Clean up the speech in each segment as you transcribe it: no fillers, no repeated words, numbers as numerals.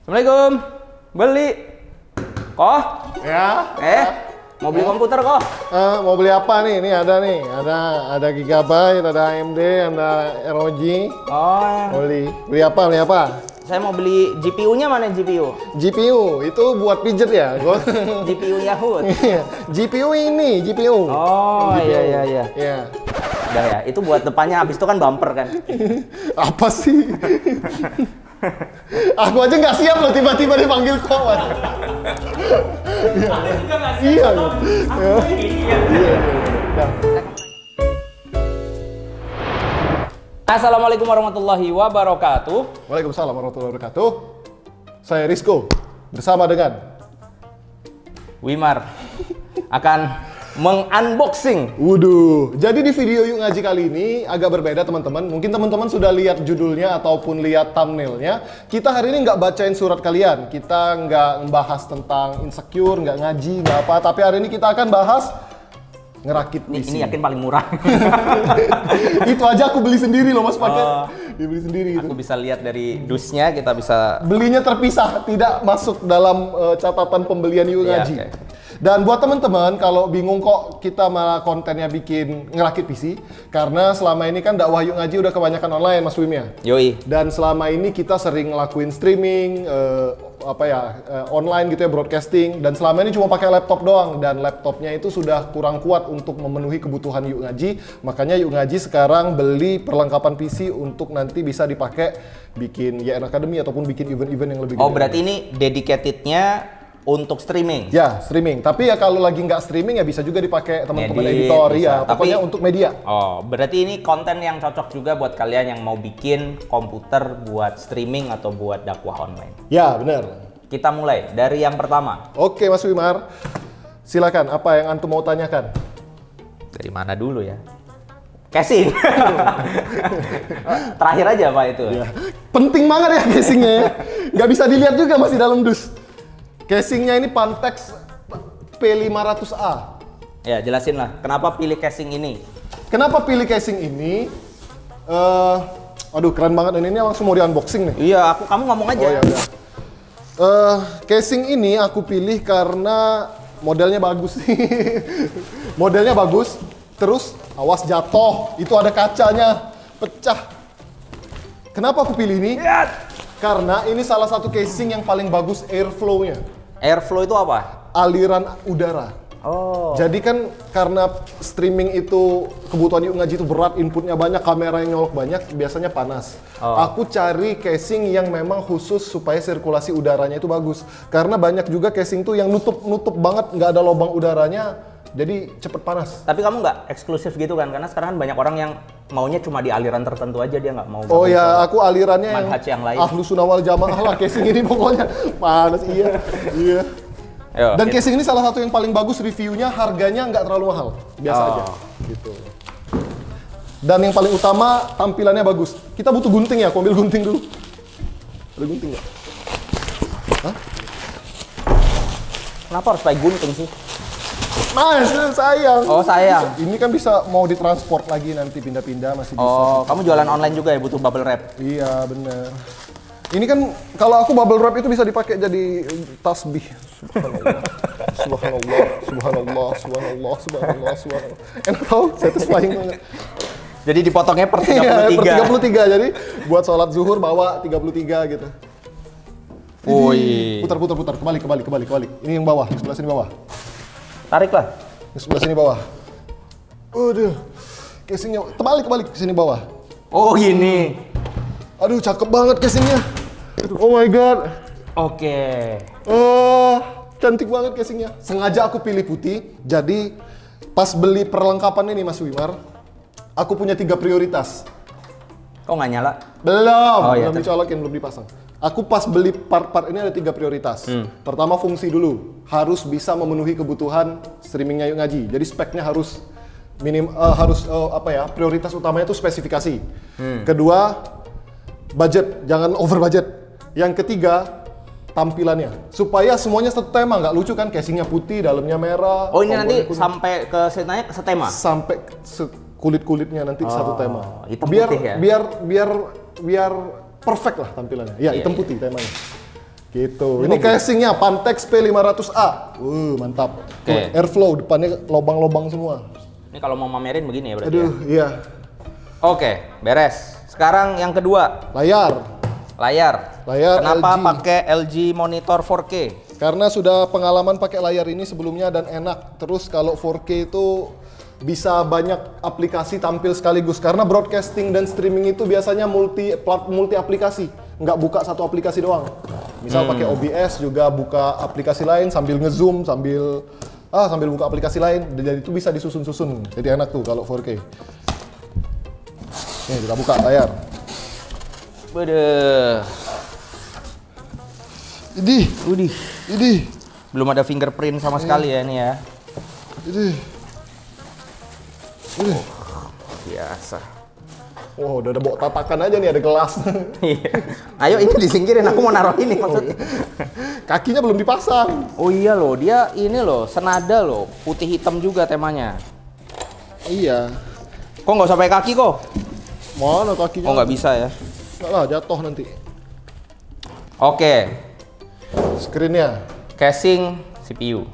Assalamualaikum. Beli. Kok? Ya. Mau beli komputer kok? Mau beli apa nih? Ini ada Gigabyte, ada AMD, ada ROG. Oh. Beli apa? Saya mau beli GPU-nya, mana GPU? GPU itu buat pijet ya. GPU Yahoo. GPU ini, GPU. Oh, GPU. iya. Ya. Udah ya, itu buat depannya, habis itu kan bumper kan. Apa sih? Aku aja nggak siap loh tiba-tiba dipanggil kawan. Iya. Assalamualaikum warahmatullahi wabarakatuh. Waalaikumsalam warahmatullahi wabarakatuh. Saya Rizko bersama dengan Wimar akan mengunboxing. Waduh, jadi di video Yuk Ngaji kali ini agak berbeda teman-teman. Mungkin teman-teman sudah lihat judulnya ataupun lihat thumbnailnya. Kita hari ini nggak bacain surat kalian. Kita nggak membahas tentang insecure, nggak ngaji, nggak apa. Tapi hari ini kita akan bahas ngerakit PC. Ini yakin paling murah. Itu aja aku beli sendiri loh mas pakai. Dibeli sendiri gitu. Aku bisa lihat dari dusnya, kita bisa... Belinya terpisah, tidak masuk dalam catatan pembelian Yuk Ngaji. Okay. Dan buat teman-teman kalau bingung kok kita malah kontennya bikin ngerakit PC, karena selama ini kan dakwah Yuk Ngaji udah kebanyakan online Mas Wim ya. Yoi. Dan selama ini kita sering ngelakuin streaming, online gitu ya, broadcasting. Dan selama ini cuma pakai laptop doang, dan laptopnya itu sudah kurang kuat untuk memenuhi kebutuhan Yuk Ngaji. Makanya Yuk Ngaji sekarang beli perlengkapan PC untuk nanti bisa dipakai bikin YN Academy ataupun bikin event-event yang lebih gede. Oh, berarti ini dedicatednya untuk streaming? Ya, streaming. Tapi ya kalau lagi nggak streaming ya bisa juga dipakai teman-teman Edit, editor bisa. ya. Pokoknya Tapi, untuk media. Oh, berarti ini konten yang cocok juga buat kalian yang mau bikin komputer buat streaming atau buat dakwah online. Ya, benar. Kita mulai dari yang pertama. Oke, Mas Wimar. Silakan, apa yang antum mau tanyakan? Dari mana dulu ya? Casing. Terakhir aja Pak itu. Ya. Penting banget ya casingnya ya. Nggak bisa dilihat juga masih dalam dus. Casingnya ini Pantex P500A. Ya, jelasin lah. Kenapa pilih casing ini? Kenapa pilih casing ini? Aduh, keren banget. Ini langsung mau di-unboxing nih. Iya, kamu ngomong aja. Oh ya udah. Casing ini aku pilih karena modelnya bagus. Modelnya bagus. Terus awas jatuh. Itu ada kacanya pecah. Kenapa aku pilih ini? Karena ini salah satu casing yang paling bagus airflow-nya. Airflow itu apa? Aliran udara. Oh. Jadi kan karena streaming itu kebutuhan Yuk Ngaji itu berat, inputnya banyak, kamera yang nyolok banyak, biasanya panas. Oh. Aku cari casing yang memang khusus supaya sirkulasi udaranya itu bagus. Karena banyak juga casing tuh yang nutup banget, nggak ada lubang udaranya, jadi cepet panas. Tapi kamu nggak eksklusif gitu kan? Karena sekarang kan banyak orang yang maunya cuma di aliran tertentu aja, dia nggak mau. Oh ya, aku alirannya yang lain. Ahlus Sunnah wal Jamaah lah casing ini pokoknya. Panas, iya. Ayo, Dan casing ini salah satu yang paling bagus reviewnya, harganya nggak terlalu mahal, biasa aja. Gitu. Dan yang paling utama tampilannya bagus. Kita butuh gunting ya, aku ambil gunting dulu. Ada gunting nggak? Hah? Kenapa harus pakai gunting sih? Mas, sayang. Oh, sayang. Ini kan bisa mau ditransport lagi nanti pindah-pindah masih bisa. Oh, kamu jualan online juga ya, butuh bubble wrap? Iya, bener. Ini kan kalau aku bubble wrap itu bisa dipakai jadi tasbih. Subhanallah. Enak tau, satisfying banget. Jadi dipotongnya per 33. Iya, per 33. Jadi buat sholat zuhur bawa 33 gitu. Woi. Putar. Kembali. Ini yang bawah, sebelah sini bawah. Tarik lah. Sebelah sini bawah. Waduh. Casingnya terbalik ke sini bawah. Oh, gini. Aduh, cakep banget casingnya. Oh my god. Oke. Cantik banget casingnya. Sengaja aku pilih putih. Jadi pas beli perlengkapan ini Mas Wimar, aku punya 3 prioritas. Kok nggak nyala? Belum dicolokin, belum dipasang. Aku pas beli part-part ini ada 3 prioritas. Pertama, fungsi dulu. Harus bisa memenuhi kebutuhan streamingnya Yuk Ngaji. Jadi speknya harus prioritas utamanya itu spesifikasi. Kedua, budget, jangan over budget. Yang ketiga, tampilannya. Supaya semuanya satu tema, nggak lucu kan, casingnya putih, dalamnya merah. Oh, ini nanti kuning. Sampai ke setanya setema? Sampai kulit-kulitnya nanti satu tema. Hitam putih ya? Biar perfect lah tampilannya. Ya, hitam putih temanya. Gitu. Ini casingnya Pantex P500A. Mantap. Oke. Airflow, depannya lobang-lobang semua. Ini kalau mau mamerin begini ya berarti. Aduh, iya. Oke, beres. Sekarang yang kedua, Layar. layar. Layar Kenapa LG. pakai LG monitor 4K? Karena sudah pengalaman pakai layar ini sebelumnya dan enak. Terus kalau 4K itu bisa banyak aplikasi tampil sekaligus. Karena broadcasting dan streaming itu biasanya multi aplikasi. Nggak buka satu aplikasi doang. Misal pakai OBS juga buka aplikasi lain sambil ngezoom, sambil buka aplikasi lain. Dan itu bisa disusun-susun. Jadi enak tuh kalau 4K. Nih kita buka layar. Waduh. Idih. Belum ada fingerprint sama sekali ya ini ya. Idih. Biasa. Wow, udah ada bawa tatakan aja nih, ada gelas. Iya. Ayo ini disingkirin, aku mau naruh ini maksudnya. Kakinya belum dipasang. Oh iya loh, dia ini loh, senada loh, putih hitam juga temanya. Iya. Kok nggak sampai kaki kok? Mana kakinya? Oh nggak bisa ya? Nggak lah, jatuh nanti. Oke, Screen-nya. casing CPU.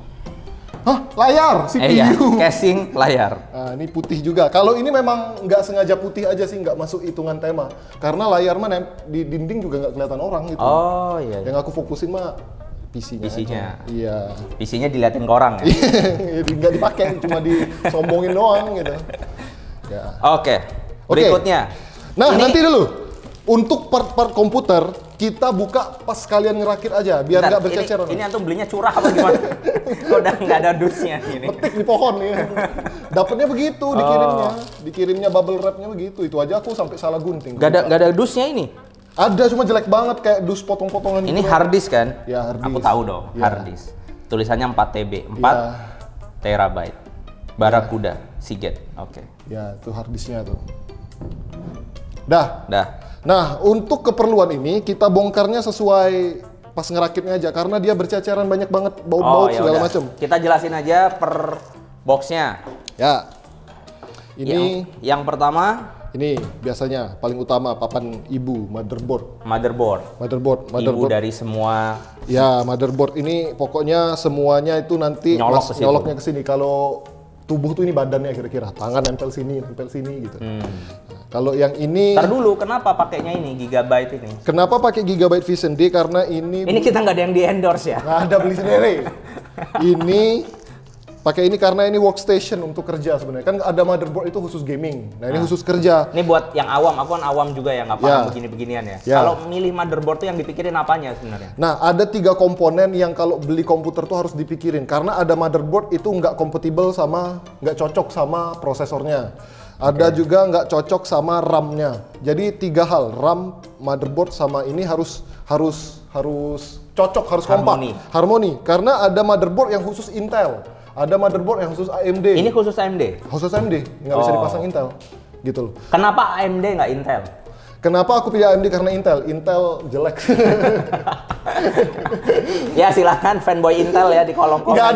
Hah? Layar CPU. Iya, casing layar. Nah, ini putih juga. Kalau ini memang nggak sengaja putih aja sih, nggak masuk hitungan tema. Karena layar mah di dinding juga nggak kelihatan orang gitu. Oh iya. Yang aku fokusin mah PC-nya. PC-nya. aja. Iya. PC-nya diliatin ke orang ya. Jadi nggak dipakai, cuma disombongin doang gitu. Ya. Oke, berikutnya. Nah, Ini- nanti dulu. Untuk part-part komputer, kita buka pas kalian ngerakit aja, biar Bentar, nggak berceceran. Ini antum belinya curah apa gimana? Kok udah nggak ada dusnya ini? Petik di pohon ya. Dapatnya begitu dikirimnya bubble wrapnya begitu. Itu aja aku sampai salah gunting. Nggak ada dusnya ini. Ada, cuma jelek banget kayak dus potong-potongan. Ini gitu. hard disk kan? Ya, hard Aku disk. tahu dong, Ya. hard disk. Tulisannya 4 TB, 4 Ya. terabyte. Barakuda, Seagate. Oke. Ya, itu hard disknya tuh. Dah. Dah. Nah, untuk keperluan ini kita bongkarnya sesuai pas ngerakitnya aja karena dia berceceran banyak banget baut-baut ya segala udah. macam. Kita jelasin aja per boxnya. Ya. Ini Yang pertama ini biasanya paling utama papan ibu, motherboard. motherboard. Ibu dari semua. Ya, motherboard ini pokoknya semuanya itu nanti Nyolok ke situ. nyoloknya ke sini. Kalau tubuh tuh ini badannya kira-kira, tangan nempel sini gitu. Nah, kalau yang ini Ntar dulu, kenapa pakainya ini Gigabyte ini? kenapa pakai Gigabyte Vision D? Karena ini Ini kita nggak ada yang di endorse ya? nggak ada, beli sendiri. Ini pakai ini karena ini workstation untuk kerja sebenarnya. Kan ada motherboard itu khusus gaming. Nah, ini khusus kerja. Ini buat yang awam, aku kan awam juga ya, nggak paham Ya. begini-beginian ya. Ya. Kalau milih motherboard tuh yang dipikirin apanya sebenarnya? Nah, ada 3 komponen yang kalau beli komputer tuh harus dipikirin. Karena ada motherboard itu nggak compatible sama, nggak cocok sama prosesornya. Ada juga nggak cocok sama RAM-nya. Jadi 3 hal, RAM, motherboard sama ini harus cocok, harus kompak. Harmoni. Karena ada motherboard yang khusus Intel, ada motherboard yang khusus AMD. Ini khusus AMD. Khusus AMD, nggak bisa dipasang Intel, gitu loh. Kenapa AMD nggak Intel? Kenapa aku pilih AMD? Karena Intel jelek. Ya silakan fanboy Intel ya di kolom komen. Nggak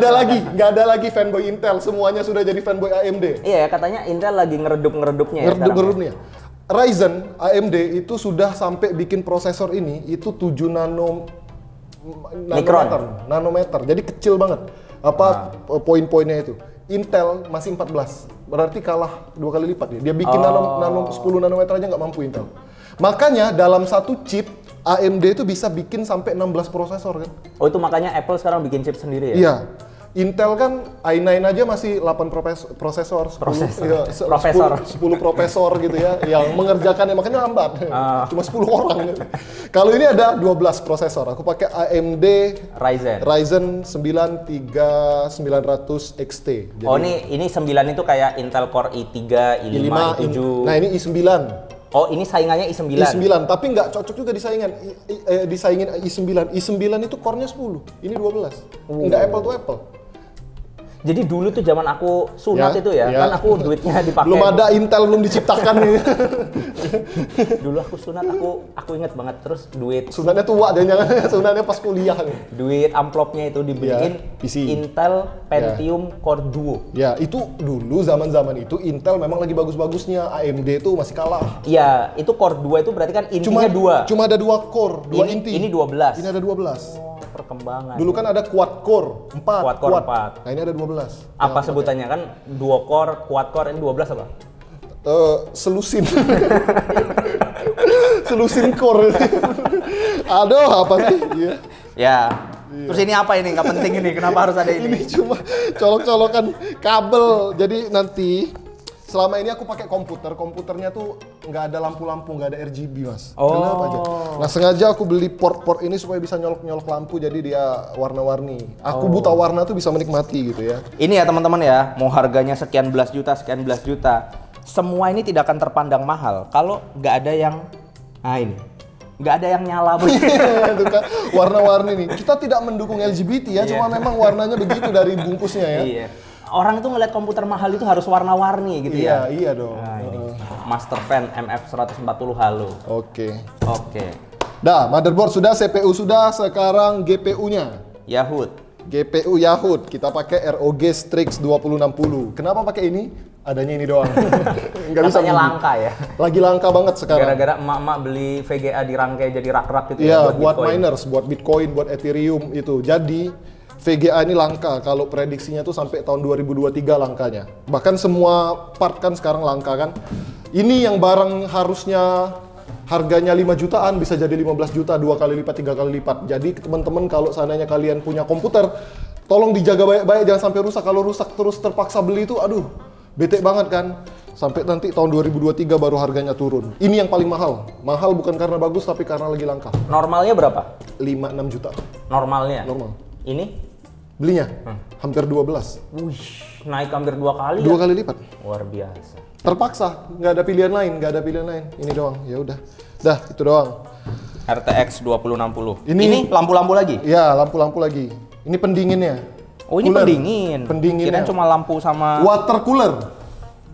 ada lagi fanboy Intel, semuanya sudah jadi fanboy AMD. Iya, katanya Intel lagi ngeredup-ngeredupnya ya sekarang. Ngeredup-ngeredupnya. Ryzen AMD itu sudah sampai bikin prosesor ini itu 7 nanometer. Jadi kecil banget. Poin-poinnya itu. Intel masih 14. Berarti kalah 2 kali lipat dia. Dia bikin 10 nanometer aja nggak mampu Intel. Makanya dalam satu chip AMD itu bisa bikin sampai 16 prosesor kan. Oh itu makanya Apple sekarang bikin chip sendiri ya? Iya. Intel kan i9 aja masih 8 prosesor, 10 profesor gitu ya, yang mengerjakannya, makanya lambat. Cuma 10 orang. Kalau ini ada 12 prosesor, aku pakai AMD Ryzen 9 3900 XT. Jadi, oh ini 9 itu kayak Intel Core i3, i5, i7. Nah ini i9. Oh ini saingannya i9? i9, tapi nggak cocok juga disaingin i9. i9 itu core-nya 10, ini 12. Nggak apple to apple. Jadi dulu tuh zaman aku sunat Ya, itu ya, ya. kan aku duitnya dipakai. Belum ada Intel, belum diciptakan nih. Dulu aku sunat, aku inget banget, terus duit Sunatnya tua, jangan sunatnya pas kuliah nih. duit amplopnya itu dibeliin Ya, PC. Intel Pentium Core Duo. Ya, itu dulu zaman-zaman itu Intel memang lagi bagus-bagusnya, AMD tuh masih kalah. Iya, itu Core 2 itu berarti kan intinya 2. Cuma ada 2 core, 2 inti. Ini 12. Ini ada 12. Oh, perkembangan. Dulu kan ada quad core, 4. Quad core 4. Nah, ini ada 12. Apa sebutannya kan? Duo core, quad core, ini 12 apa? Selusin. Selusin core. Aduh, apa sih? Iya. Ya. Terus ini apa ini? Nggak penting ini. Kenapa harus ada Ini ini? cuma colok-colokan kabel. Jadi nanti selama ini aku pakai komputernya tuh nggak ada lampu-lampu, nggak ada RGB mas. Oh. Kenapa aja? Nah sengaja aku beli port ini supaya bisa nyolok-nyolok lampu, jadi dia warna-warni. Aku buta warna tuh bisa menikmati gitu ya. Ini ya teman-teman ya, mau harganya sekian belas juta, semua ini tidak akan terpandang mahal kalau nggak ada yang, nah ini, nggak ada yang nyala Itu kan warna-warni nih. Kita tidak mendukung LGBT ya, cuma memang warnanya begitu dari bungkusnya ya. Iya. Orang itu ngeliat komputer mahal itu harus warna-warni gitu ya. Iya dong. Nah, ini. Master Fan MF 140 Halo. Oke. Oke. Dah, motherboard sudah, CPU sudah, sekarang GPU-nya. Yahoo. GPU Yahoo, kita pakai ROG Strix 2060. Kenapa pakai ini? Adanya ini doang. Nggak bisa Katanya beli. langka ya. Lagi langka banget sekarang. Gara-gara emak-emak beli VGA dirangkai jadi rak-rak gitu Iya, ya buat Bitcoin. miners, buat Bitcoin, buat Ethereum itu. Jadi VGA ini langka, kalau prediksinya tuh sampai tahun 2023 langkanya. Bahkan semua part kan sekarang langka kan. Ini yang barang harusnya harganya 5 jutaan bisa jadi 15 juta, 2 kali lipat, 3 kali lipat. Jadi teman-teman kalau seandainya kalian punya komputer, tolong dijaga baik-baik, jangan sampai rusak. Kalau rusak terus terpaksa beli itu, aduh, bete banget kan. Sampai nanti tahun 2023 baru harganya turun. Ini yang paling mahal. Mahal bukan karena bagus, tapi karena lagi langka. Normalnya berapa? 5-6 juta. Normalnya? Normal. Ini? Belinya hampir 12. Wih, naik hampir 2 kali 2 ya? kali lipat. Luar biasa. Terpaksa, nggak ada pilihan lain, Ini doang. Ya udah. Dah, itu doang. RTX 2060. Ini- Ini lampu-lampu lagi? Ya, lampu-lampu lagi. Ini pendinginnya. Oh, ini Cooler. pendingin. Pendinginnya. Kirain cuma lampu sama Water cooler.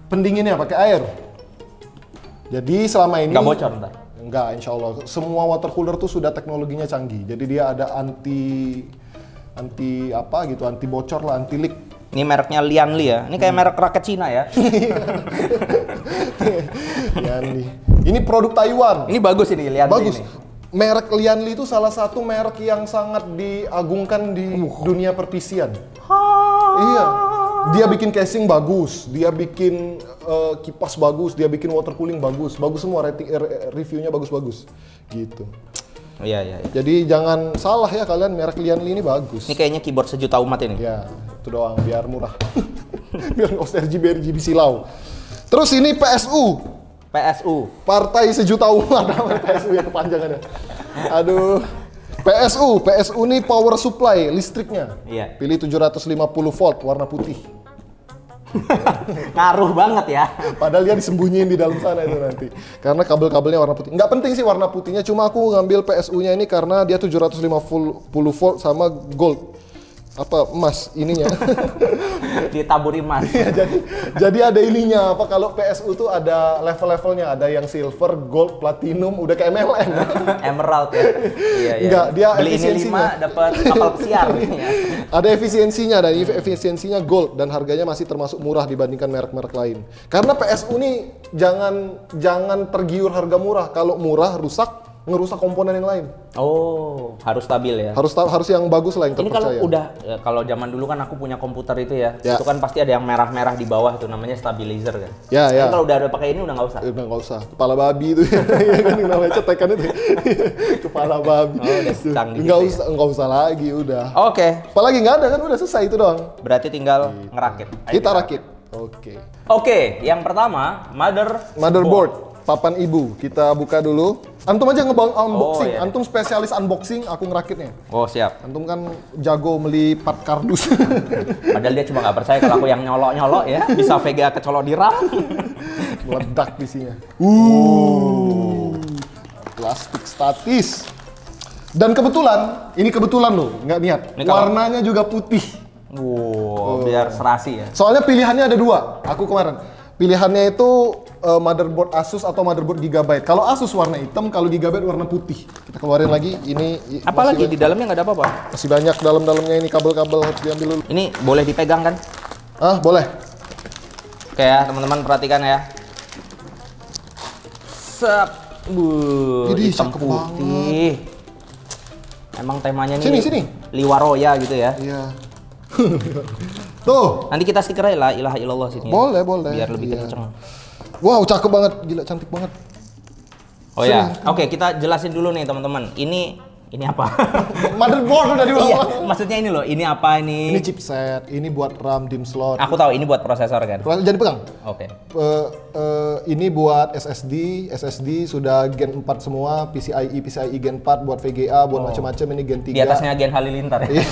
Pendinginnya pakai air. Jadi selama ini nggak bocor ntar. Enggak, insya Allah. Semua water cooler tuh sudah teknologinya canggih. Jadi dia ada anti apa gitu, anti bocor lah, anti leak. Ini mereknya Lianli ya. Ini kayak merek raket Cina ya. Lianli. Ini produk Taiwan. Ini bagus ini Lianli. Bagus. Ini. Merek Lianli itu salah satu merek yang sangat diagungkan di dunia perpisian. Iya. Dia bikin casing bagus, dia bikin kipas bagus, dia bikin water cooling bagus. Bagus semua, reviewnya bagus-bagus. Gitu. Iya, iya. Jadi jangan salah ya kalian, merek Lianli ini bagus. Ini kayaknya keyboard sejuta umat ini. Ya, itu doang biar murah. Biar nggak usah RGB silau. Terus ini PSU. PSU. Partai Sejuta Umat, namanya PSU ya kepanjangannya. Aduh. PSU ini power supply listriknya. Iya. Pilih 750 volt warna putih. Ngaruh banget ya. Padahal dia disembunyiin di dalam sana itu nanti. Karena kabel-kabelnya warna putih. Nggak penting sih warna putihnya, cuma aku ngambil PSU-nya ini karena dia 750 volt sama gold. Apa emas ininya. Ditaburi emas. Ya, jadi ada ininya apa, kalau PSU tuh ada level-levelnya, ada yang silver, gold, platinum, udah kayak MLM. Emerald ya. Iya, iya. Enggak, dia beli ini efisiensinya. 5 dapat kapal pesiar ya. Ada efisiensinya, dan efisiensinya gold, dan harganya masih termasuk murah dibandingkan merek-merek lain. Karena PSU nih jangan tergiur harga murah. Kalau murah rusak, ngerusak komponen yang lain. Oh, harus stabil ya. Harus yang bagus lah, yang Ini kalau terpercaya. udah ya, kalau zaman dulu kan aku punya komputer itu ya, Ya. itu kan pasti ada yang merah-merah di bawah itu namanya stabilizer kan. Ya, ya. Tapi kalau udah ada pakai ini udah nggak usah. Udah nggak usah, kepala babi itu ya kan yang namanya cetekan itu. Kepala babi. Oh, udah canggih Nggak gitu usah, nggak usah lagi udah. Oke, Apalagi nggak ada kan, udah selesai itu doang. berarti tinggal ngerakit. Ayo Kita rakit. Oke. Oke, yang pertama Motherboard, papan ibu. Kita buka dulu. Antum aja unboxing. iya. Antum spesialis unboxing, aku ngerakitnya. Oh siap. Antum kan jago melipat kardus. Padahal dia cuma nggak percaya kalau aku yang nyolok-nyolok ya bisa VGA kecolok di RAM. Meledak isinya. Plastik statis. Dan kebetulan, ini kebetulan loh, nggak niat. Ini kalau- Warnanya juga putih. Wow, biar serasi ya. Soalnya pilihannya ada dua. Aku kemarin pilihannya itu motherboard Asus atau motherboard Gigabyte. Kalau Asus warna hitam, kalau Gigabyte warna putih. Kita keluarin lagi. Ini Apalagi di dalamnya nggak ada apa-apa. masih banyak dalam-dalamnya ini kabel-kabel harus diambil dulu. Ini boleh dipegang kan? Ah, boleh. Oke ya, teman-teman perhatikan ya. Set. Ini Hitam cakep putih. Emang temanya nih Sini. Liwaroya gitu ya. Iya. Tuh. Nanti kita stiker aja lah ilaha illallah sini. Boleh. Biar lebih Iya. kenceng. Wow, cakep banget. Gila, cantik banget. Oh ya, oke kita jelasin dulu nih teman-teman. Ini apa? Motherboard udah dibawa. Iya, maksudnya ini loh. Ini apa ini? Ini chipset, ini buat RAM, DIMM slot. Aku tahu ini buat prosesor kan. Jadi pegang. Oke. Ini buat SSD sudah Gen 4 semua, PCIe Gen 4 buat VGA, buat macam-macam. Ini Gen 3. Di atasnya Gen Halilintar ya.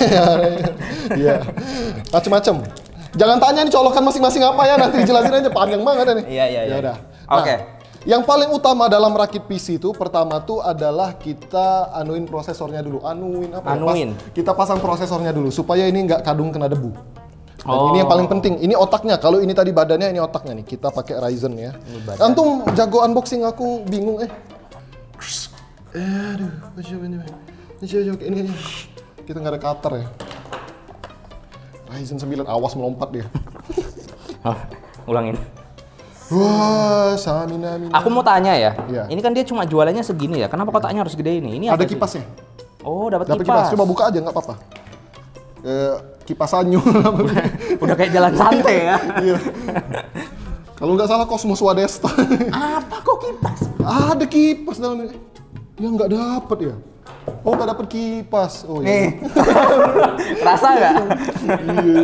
Iya. Macam-macam. Jangan tanya nih colokan masing-masing apa ya, nanti jelasin aja panjang banget ini. Iya. Ya udah. Oke. Yang paling utama dalam rakit PC itu pertama tuh adalah kita anuin prosesornya dulu. Kita pasang prosesornya dulu supaya ini nggak kadung kena debu. Dan ini yang paling penting. Ini otaknya. Kalau ini tadi badannya, ini otaknya nih. Kita pakai Ryzen ya. Antum jago unboxing, aku bingung Aduh, ini kita nggak ada cutter ya. Ryzen 9, awas melompat dia. Ulangin. Wah, samina. Aku mau tanya ya. Iya. Ini kan dia cuma jualannya segini ya. Kenapa kotaknya harus gede ini? Ini Ada apa sih? kipasnya. Oh, dapat Dapat kipas. Coba buka aja nggak apa-apa. Kipas anyu. Udah kayak jalan santai ya. Iya. Kalau nggak salah Cosmos Wadesta. Apa kok kipas? Ada kipas dalamnya. Ya nggak dapet ya. Oh, nggak dapet kipas. Oh iya. Nih. Rasa nggak? Iya.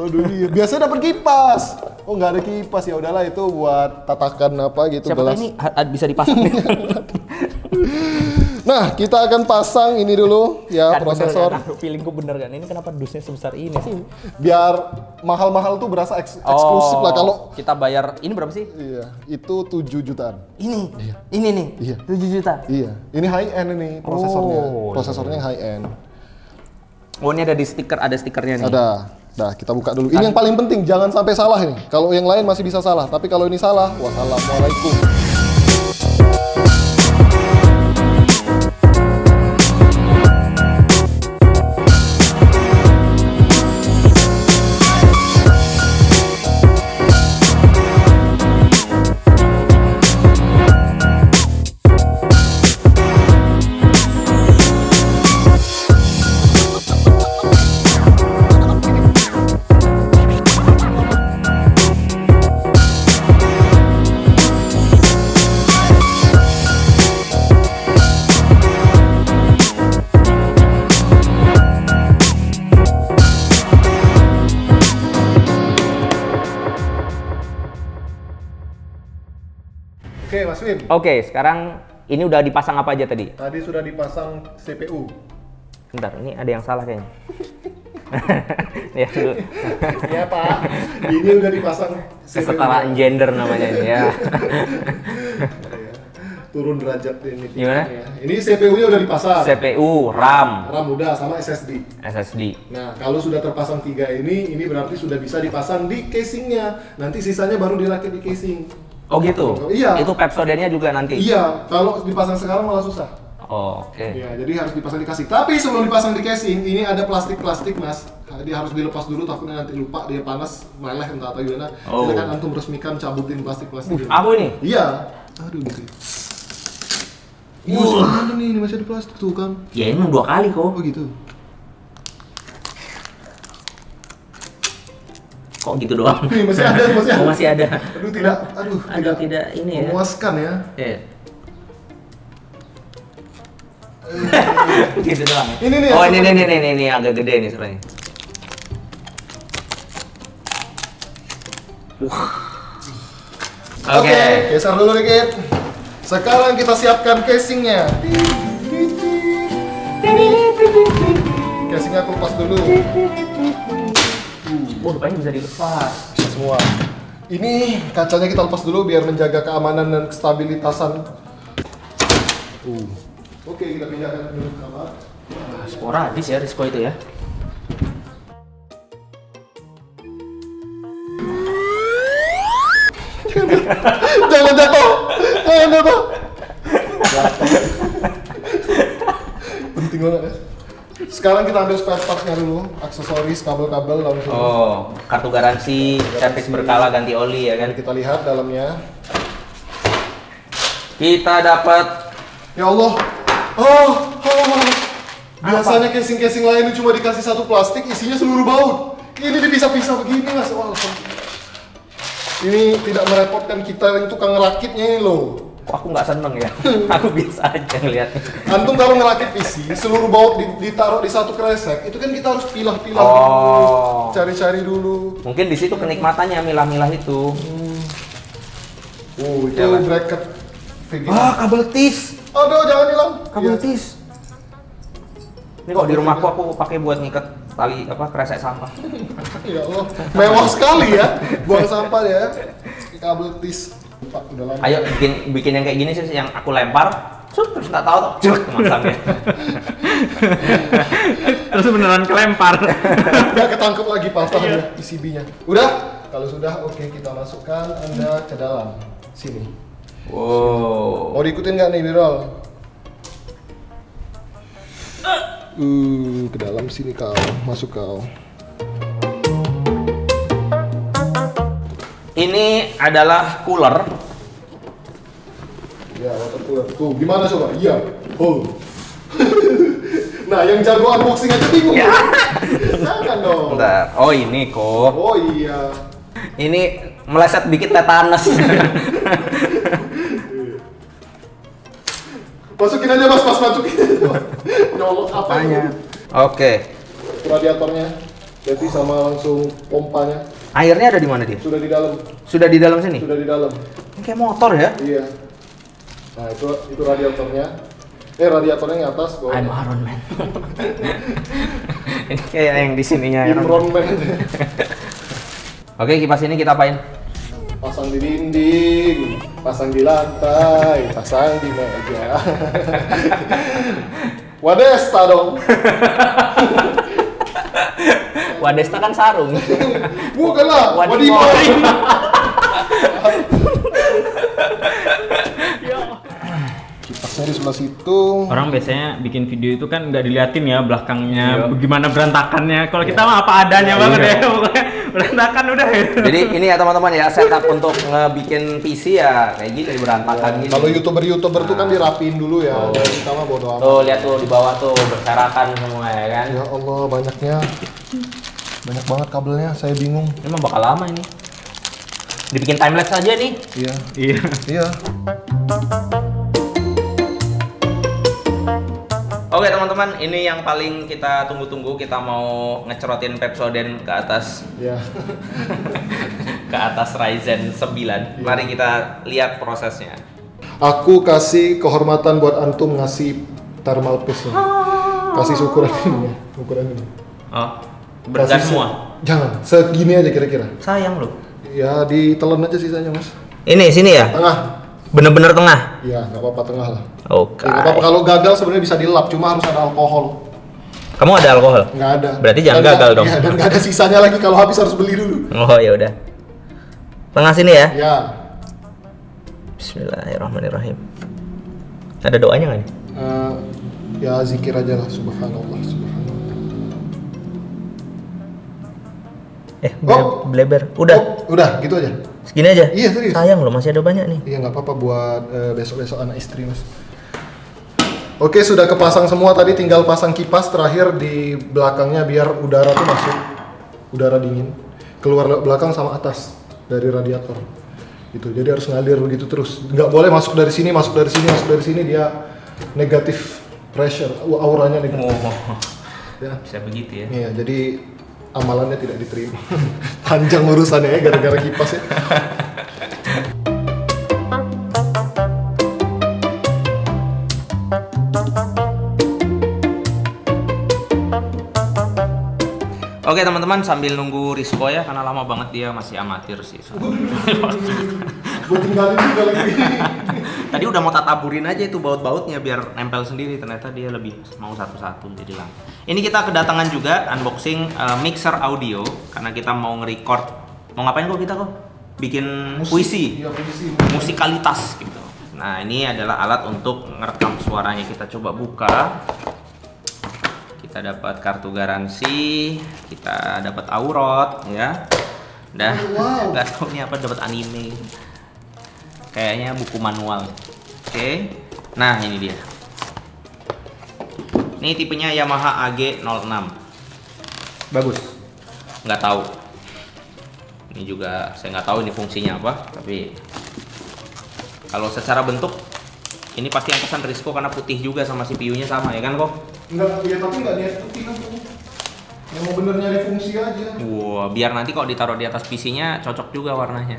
Aduh iya. Biasanya dapet kipas. Oh nggak ada kipas, ya udahlah itu buat tatakan apa gitu. Siapa tahu ini bisa dipasang. Nah, kita akan pasang ini dulu ya, Kan prosesor. bener kan? Feelingku bener kan? Ini kenapa dusnya sebesar ini sih? Biar mahal-mahal tuh berasa eksklusif lah kalau kita bayar ini berapa sih? iya, itu 7 jutaan. Ini nih. Iya. 7 juta. Iya, ini high end ini prosesornya. Oh, Prosesornya high end. Oh, ini ada stikernya nih. Ada. Nah, kita buka dulu. Ini yang paling penting, jangan sampai salah ini. Kalau yang lain masih bisa salah, tapi kalau ini salah, wassalamualaikum. Oke, Mas Win. Oke, sekarang ini udah dipasang apa aja tadi? Tadi sudah dipasang CPU. Bentar, ini ada yang salah kayaknya. Ya dulu. Iya, Pak. Ini udah dipasang CPU. Kesetaraan gender namanya ini ya. Turun derajat ini. Gimana? Ini CPU-nya udah dipasang. CPU, RAM, RAM udah sama SSD. SSD. Nah, kalau sudah terpasang 3 ini berarti sudah bisa dipasang di casingnya. Nanti sisanya baru dirakit di casing. Oh gitu? Iya. Itu Pepsodenya juga nanti? Iya, kalau dipasang sekarang malah susah. Oh, oke. Iya, jadi harus dipasang di casing. Tapi sebelum dipasang di casing, ini ada plastik-plastik, Mas. Dia harus dilepas dulu, takutnya nanti lupa, dia panas, meleleh entah atau gimana. Oh. Silakan antum resmikan, cabutin plastik-plastik. Aku ini? Iya. Aduh, gitu. Mana nih? Ini masih ada plastik tuh kan? Ya emang 2 kali kok. Oh gitu. Kok gitu doang? Nih, masih ada, masih ada. Oh, masih ada. Tidak ini ya. memuaskan ya. Iya. Gitu doang. Ini nih. Oh, ini agak gede nih sebenarnya. Oke, geser dulu dikit. Sekarang kita siapkan casingnya. Casingnya aku lepas dulu. Oh, rupanya bisa dilepas. Bisa semua. Ini kacanya kita lepas dulu biar menjaga keamanan dan kestabilitasan. Oke, kita pindahkan dulu ke kamar. Sporadis ya risiko itu ya. Jangan jatuh. Jangan jatuh. Penting banget ya. Sekarang kita ambil spare partnya dulu, aksesoris, kabel-kabel langsung. Oh, kartu garansi, servis berkala, ganti oli ya kan. Kita lihat dalamnya. Kita dapat, Ya Allah. Oh. Biasanya casing-casing lain cuma dikasih satu plastik, isinya seluruh baut. Ini dipisah-pisah begini mas. Oh, ini tidak merepotkan kita yang tukang rakitnya ini loh. kok aku nggak seneng ya? Aku biasa aja ngeliatnya. Antum kalau ngerakit PC, seluruh baut ditaruh di satu kresek, itu kan kita harus pilah-pilah Oh. dulu, cari-cari dulu. Mungkin di situ kenikmatannya milah-milah itu. Itu Jalan. bracket VGA. Kabel tis. Aduh, jangan hilang. Kabel Iya. tis. Ini kok di rumahku aku pakai buat ngikat tali kresek sampah. Ya Allah, mewah sekali ya, buang sampah ya. Kabel tis. Pak, udah lama. Ayo bikin yang kayak gini sih yang aku lempar, terus nggak tahu tuh masangnya. Terus beneran kelempar. Nggak ketangkep lagi patahnya PCB-nya. Udah? Kalau sudah, oke kita masukkan Anda ke dalam sini. Wow. Mau diikutin nggak nih, Birol? Ke dalam sini kau, masuk kau. Ini adalah cooler. Ya, water cooler. Tuh, gimana coba? Iya. Oh. Nah, yang jago unboxing aja bingung. Ya. Jangan dong. Bentar. Oh ini kok. Oh iya. Ini meleset dikit tetanus. Masukin aja mas, masukin. Nyolok apanya? Oke. Radiatornya. Jadi sama langsung pompanya. Airnya ada di mana dia? Sudah di dalam. Sudah di dalam sini? Sudah di dalam. Ini kayak motor ya? Iya. Nah, itu radiatornya. Radiatornya yang atas. Bawah. I'm Iron Man. Ini kayak yang di sininya Iron Man. Imron Man. Oke, kipas ini kita apain? Pasang di dinding, pasang di lantai, pasang di meja. Wadesta dong. Wadesta kan sarung. Bukan lah, Wadimo. Kipasnya di sebelah situ. Orang biasanya bikin video itu kan nggak diliatin ya belakangnya, Iya. bagaimana berantakannya. Kalau kita mah apa adanya banget ya, pokoknya berantakan udah. Jadi ini ya teman-teman ya, setup untuk ngebikin PC ya kayak gini berantakan gini. Kalau youtuber tuh kan dirapiin dulu ya. Dan kita mah bodo amat. Tuh lihat tuh di bawah tuh berserakan semua ya kan. Ya Allah, banyaknya. Banyak banget kabelnya, saya bingung. Ini mah bakal lama ini. Dibikin timelapse aja nih. Iya. Iya. Iya. Oke teman-teman, ini yang paling kita tunggu-tunggu. Kita mau ngecerotin Pepsodent ke atas Iya. ke atas Ryzen 9. Mari kita lihat prosesnya. Aku kasih kehormatan buat antum ngasih thermal paste nya. Kasih ukuran ini, ukuran ini. Oh, bergas Kasih semua. Jangan, segini aja kira-kira. Sayang loh. Ya ditelan aja sisanya mas. Ini sini ya? Tengah. Bener-bener tengah. Iya, nggak apa-apa tengah lah. Oke. Ya, nggak apa-apa kalau gagal sebenarnya bisa dilap, cuma harus ada alkohol. Kamu ada alkohol? Nggak ada. Berarti jangan Dan gagal nggak- dong. Iya, dan nggak ada sisanya lagi kalau habis harus beli dulu. Oh ya udah. Tengah sini ya. Ya. Bismillahirrahmanirrahim. Ada doanya nggak nih? Ya zikir aja lah, subhanallah, subhanallah. Oh. Bleber. Udah. Oh, udah, gitu aja. Segini aja. Iya, serius. Sayang loh, masih ada banyak nih. Iya nggak apa-apa buat besok-besok anak istri mas. Oke, sudah kepasang semua, tadi tinggal pasang kipas terakhir di belakangnya biar udara tuh masuk, udara dingin keluar belakang sama atas dari radiator. Gitu, jadi harus ngalir begitu terus. Nggak boleh masuk dari sini, masuk dari sini, masuk dari sini, dia negatif pressure, auranya negatif. Oh, Ya. bisa begitu ya. Iya, jadi amalannya tidak diterima. Panjang urusannya ya gara-gara kipas ya. Oke teman-teman, sambil nunggu Rizko ya, karena lama banget dia masih amatir sih. Gue tinggalin juga lagi. Tadi udah mau tak taburin aja itu baut-bautnya biar nempel sendiri, ternyata dia lebih mau satu-satu jadi lang. Ini kita kedatangan juga unboxing mixer audio karena kita mau nge-record. Mau ngapain kok kita kok? bikin puisi, Iya, puisi. musikalitas gitu. Nah, ini adalah alat untuk ngerekam suaranya. Kita coba buka. Kita dapat kartu garansi, kita dapat aurot ya. Dah, Wow. nggak tahu ini apa, dapat anime. Kayaknya buku manual. Oke. Nah, ini dia. Ini tipenya Yamaha AG06. Bagus. Nggak tahu. Ini juga saya nggak tahu ini fungsinya apa, tapi kalau secara bentuk ini pasti yang pesan Risco karena putih juga sama CPU-nya sama ya kan kok? Enggak, ya tapi enggak niat putih kan tuh. Yang mau bener nyari fungsi aja. Wah, biar nanti kalau ditaruh di atas PC-nya cocok juga warnanya.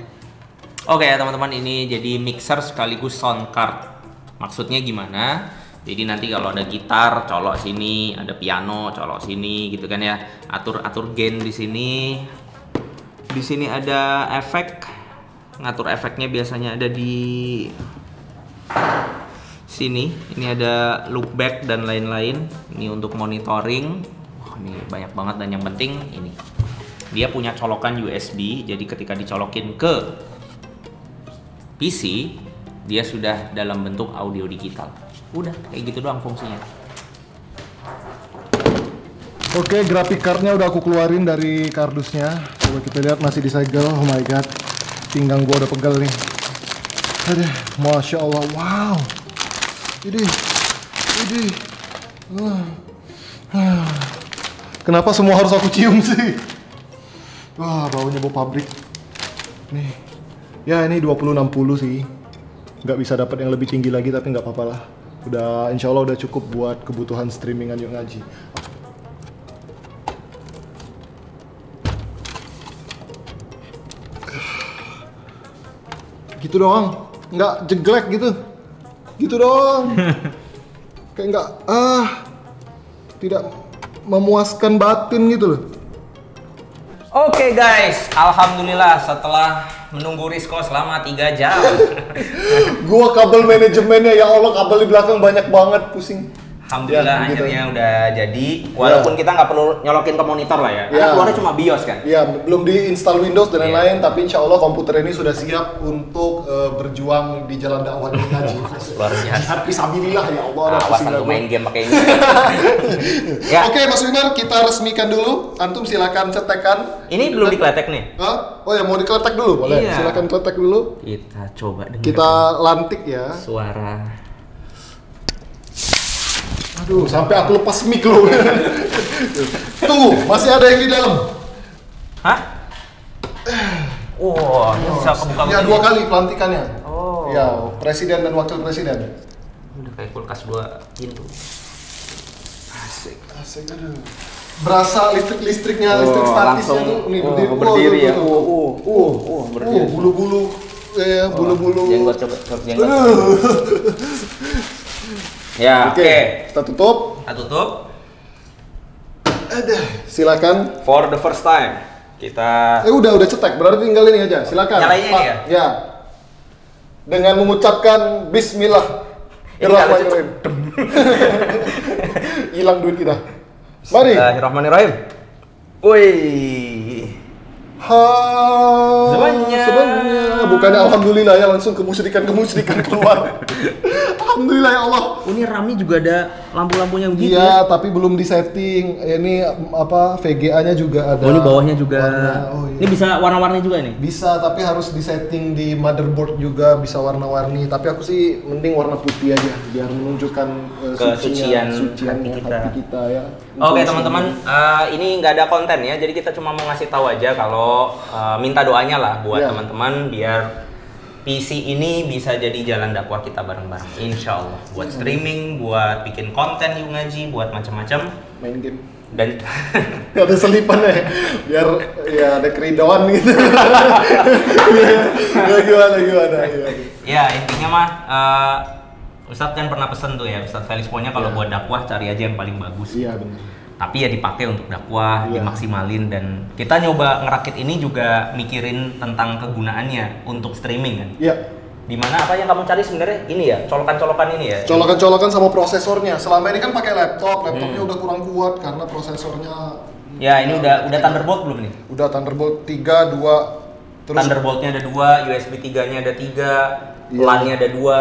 Oke ya teman-teman, ini jadi mixer sekaligus sound card. Maksudnya gimana? Jadi nanti kalau ada gitar colok sini, ada piano colok sini gitu kan ya. Atur gain di sini. Di sini ada efek. Ngatur efeknya biasanya ada di sini. Ini ada loopback dan lain-lain. Ini untuk monitoring. Wah, ini banyak banget, dan yang penting ini dia punya colokan USB. Jadi ketika dicolokin ke PC, dia sudah dalam bentuk audio digital. Udah kayak gitu doang fungsinya. Oke, graphic card-nya udah aku keluarin dari kardusnya. Coba kita lihat, masih disegel. Oh my god, pinggang gua udah pegel nih. Aduh, masya Allah, wow. Ini. Kenapa semua harus aku cium sih? Wah, baunya bau pabrik. Nih, ya ini 2060 sih. Nggak bisa dapat yang lebih tinggi lagi, tapi nggak apa-apa lah. Udah, insya Allah udah cukup buat kebutuhan streamingan Yuk Ngaji. Gitu doang, nggak jeglek gitu doang. Kayak nggak tidak memuaskan batin gitu loh. Oke guys, alhamdulillah setelah menunggu Risco selama 3 jam. Gua kabel manajemennya, ya Allah, kabel di belakang banyak banget, pusing. Alhamdulillah Ya, gitu. akhirnya udah jadi. Walaupun kita nggak perlu nyolokin ke monitor lah ya. Karena Ya. keluarnya cuma BIOS kan. Ya, belum diinstal Windows dan Iya. lain-lain, tapi insya Allah komputer ini sudah siap untuk berjuang di jalan dakwah Yuk Ngaji. Luar biasa. Fisabilillah, ya Allah. ada Awas pusing antum gua. main game pakai ini. Ya. Oke, Mas Wimar, kita resmikan dulu. Antum silakan cetekan. Ini belum dikletek nih. Hah? Oh ya, mau dikletek dulu, boleh? Iya. Silakan kletek dulu. Kita coba dengar Kita lantik ya. suara. Aduh, sampai aku lepas mic loh. Tunggu, masih ada yang di dalam. Hah? Wah, ini bisa kebuka Ya, begini. 2 kali pelantikannya. Oh. Ya, presiden dan wakil presiden. Udah kayak kulkas 2 pintu. Asik, aduh. Berasa listrik-listriknya, listrik statisnya tuh. Nih, berdiri ya. berdiri. Bulu-bulu, bulu-bulu. Jenggot coba jenggot. Ya, oke. Kita tutup. Kita tutup. Ada. Silakan. For the first time, kita Udah cetek. Berarti tinggal ini aja. Silakan. Nyalainnya ini ya? Ya. Dengan mengucapkan Bismillah. Ini nggak lucu. Hilang duit kita. Mari. Bismillahirrahmanirrahim. Wih. Sebenarnya. Bukannya alhamdulillah ya, langsung kemusyrikan keluar. Alhamdulillah ya Allah. Ini Rami juga ada lampu-lampunya begitu Iya, tapi belum disetting. Ini apa, VGA-nya juga ada. Oh, ini bawahnya juga. Oh, iya. Ini bisa warna-warni juga nih. Bisa, tapi harus disetting di motherboard juga, bisa warna-warni. Tapi aku sih mending warna putih aja, biar menunjukkan Kesucian suciannya hati kita ya. Oke teman-teman, ini nggak ada konten ya, jadi kita cuma mau ngasih tahu aja kalau minta doanya lah buat Iya. teman-teman biar PC ini bisa jadi jalan dakwah kita bareng-bareng, insya Allah. Buat streaming, buat bikin konten Yuk Ngaji, buat macam-macam. Main game. Dan Gak ada selipan ya, biar ya ada keridauan gitu. Ya, gimana. ya intinya mah, Ustadz kan pernah pesen tuh ya, Ustadz Felix pokoknya kalau buat dakwah cari aja yang paling bagus. Iya benar. Tapi ya dipakai untuk dakwah, Iya. dimaksimalin, dan kita nyoba ngerakit ini juga mikirin tentang kegunaannya untuk streaming kan. Iya. Dimana apa yang kamu cari sebenarnya ini ya, colokan-colokan ini ya. Colokan-colokan sama prosesornya. Selama ini kan pakai laptopnya udah kurang kuat karena prosesornya Ya ini udah Thunderbolt belum nih? udah Thunderbolt 3, 2, Terus- Thunderbolt-nya ada 2, USB 3-nya ada 3, Iya. LAN-nya ada 2.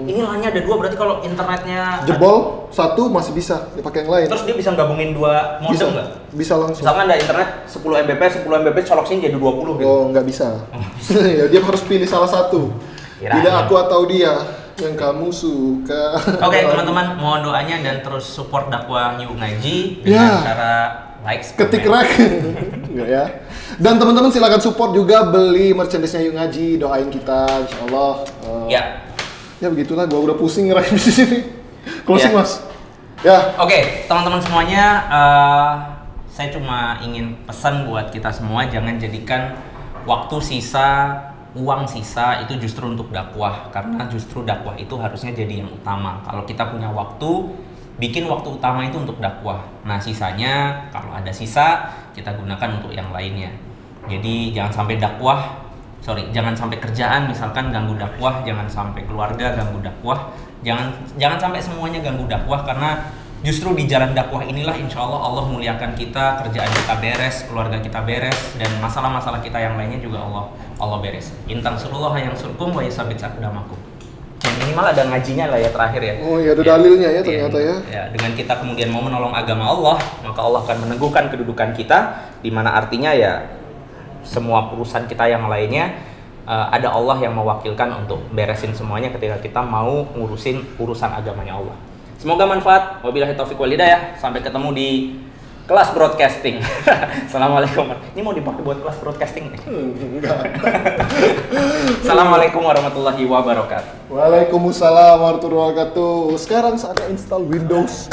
Ini LAN-nya ada 2, berarti kalau internetnya Jebol satu masih bisa dipakai yang lain. terus dia bisa gabungin 2 bisa modem nggak? bisa langsung. Misalkan ada internet 10 Mbps colok sini jadi 20 gitu. Oh, nggak bisa. Ya, dia harus pilih salah satu. Kirain. Tidak aku atau dia yang kamu suka. Oke, teman-teman, mohon doanya dan terus support dakwah Yuk Ngaji Ya. dengan cara like, Ketik comment. rek. Enggak ya. Dan teman-teman silakan support juga beli merchandise-nya Yuk Ngaji, doain kita insyaallah. Ya. Ya begitulah, gua udah pusing ngerek di sini. Closing, Ya. Mas. Ya. Oke, teman-teman semuanya, saya cuma ingin pesan buat kita semua, jangan jadikan waktu sisa, uang sisa itu justru untuk dakwah, karena justru dakwah itu harusnya jadi yang utama. Kalau kita punya waktu, bikin waktu utama itu untuk dakwah. Nah, sisanya kalau ada sisa kita gunakan untuk yang lainnya. Jadi jangan sampai jangan sampai kerjaan misalkan ganggu dakwah, jangan sampai keluarga ganggu dakwah, jangan sampai semuanya ganggu dakwah, karena justru di jalan dakwah inilah insya Allah Allah muliakan kita, kerjaan kita beres, keluarga kita beres, dan masalah-masalah kita yang lainnya juga Allah beres. Intan surullah yang surkum wa yusabit akdamakum. Yang minimal ada ngajinya lah ya terakhir ya. Oh iya, ada dalilnya ya ternyata ya. Dengan kita kemudian mau menolong agama Allah, maka Allah akan meneguhkan kedudukan kita, di mana artinya ya semua urusan kita yang lainnya ada Allah yang mewakilkan untuk beresin semuanya ketika kita mau ngurusin urusan agamanya Allah. Semoga manfaat. Wabillahi taufiq wal hidayah. Sampai ketemu di kelas broadcasting. Assalamualaikum. Ini mau dipakai buat kelas broadcasting? Enggak. Assalamualaikum warahmatullahi wabarakatuh. Waalaikumsalam warahmatullahi wabarakatuh. Sekarang saatnya install Windows.